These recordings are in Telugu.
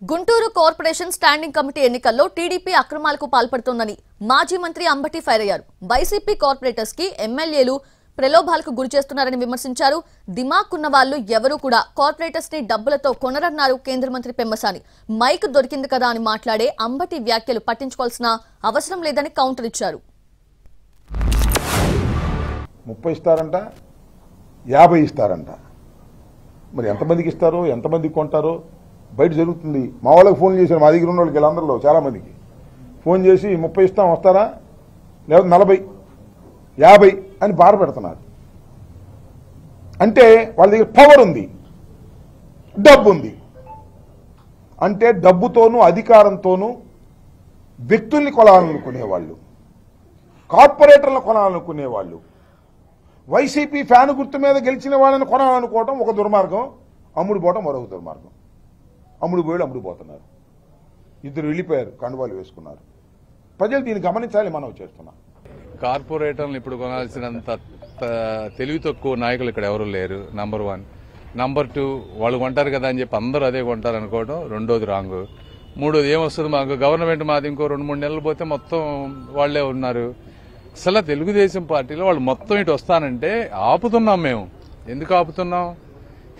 గుంటూరు కార్పొరేషన్ స్టాండింగ్ కమిటీ ఎన్నికల్లో టీడీపీ అక్రమాలకు పాల్పడుతోందని మాజీ మంత్రి అంబటి ఫైర్ అయ్యారు. వైసీపీ కార్పొరేటర్స్ కి ఎమ్మెల్యేలు ప్రలోభాలకు గురి చేస్తున్నారని విమర్శించారు. దిమాకున్న వాళ్ళు ఎవరూ కూడా కార్పొరేటర్స్ ని డబ్బులతో కొనరన్నారు కేంద్ర మంత్రి పెమ్మసాని. మైక్ దొరికింది కదా అని మాట్లాడే అంబటి వ్యాఖ్యలు పట్టించుకోవాల్సిన అవసరం లేదని కౌంటర్ ఇచ్చారు. 30 ఇస్తారంట, 50 ఇస్తారంట. మరి ఎంతమందికి ఇస్తారో ఎంతమందికి కొంటారో బయట జరుగుతుంది. మా వాళ్ళకి ఫోన్ చేశారు, మా దగ్గర ఉన్న వాళ్ళకి వీళ్ళందరిలో చాలా మందికి ఫోన్ చేసి 30 ఇస్తాం వస్తారా, లేదా 40, 50 అని బార పెడుతున్నారు. అంటే వాళ్ళ దగ్గర పవర్ ఉంది, డబ్బు ఉంది. అంటే డబ్బుతోనూ అధికారంతోనూ వ్యక్తుల్ని కొనాలనుకునేవాళ్ళు, కార్పొరేటర్లను కొనాలనుకునేవాళ్ళు, వైసీపీ ఫ్యాన్ గుర్తు మీద గెలిచిన వాళ్ళని కొనాలనుకోవటం ఒక దుర్మార్గం, అమ్ముడు పోవటం మరొక దుర్మార్గం. అమ్ముడు పోయాడు, అమ్ముడు పోతున్నారు. ఇద్దరు వెళ్ళిపోయారు, కండువాలు వేసుకున్నారు. ప్రజలు దీన్ని గమనించాలి. మనం చేస్తున్నాం. కార్పొరేటర్లు ఇప్పుడు కొనాల్సినంత తెలివి తక్కువ నాయకులు ఇక్కడ ఎవరు లేరు. నంబర్ 1. నంబర్ 2, వాళ్ళు కొంటారు కదా అని చెప్పి అందరూ అదే కొంటారు అనుకోవడం రెండోది రాంగ్. మూడోది ఏమొస్తుంది, మాకు గవర్నమెంట్ మాది ఇంకో 2-3 నెలలు పోతే మొత్తం వాళ్లే ఉన్నారు. అసలు తెలుగుదేశం పార్టీలో వాళ్ళు మొత్తం ఇటు వస్తానంటే ఆపుతున్నాం. మేము ఎందుకు ఆపుతున్నాం?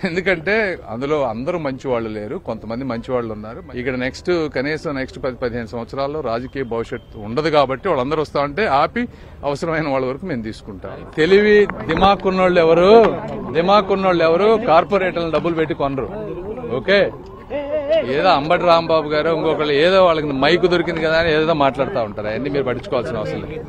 ఎందుకంటే అందులో అందరూ మంచి వాళ్ళు లేరు, కొంతమంది మంచి వాళ్ళు ఉన్నారు. ఇక్కడ కనీసం నెక్స్ట్ 10-15 సంవత్సరాల్లో రాజకీయ భవిష్యత్తు ఉండదు కాబట్టి వాళ్ళందరూ వస్తామంటే ఆపి అవసరమైన వాళ్ళ వరకు మేము తీసుకుంటాం. తెలివి దిమాకున్నోళ్ళు ఎవరు కార్పొరేటర్లను డబ్బులు పెట్టి కొనరు. ఓకే, ఏదో అంబటి రాంబాబు గారు ఇంకొకళ్ళు ఏదో వాళ్ళకి మైకు దొరికింది కదా అని ఏదో మాట్లాడుతూ ఉంటారు. అవన్నీ మీరు పట్టించుకోవాల్సిన అవసరం లేదు.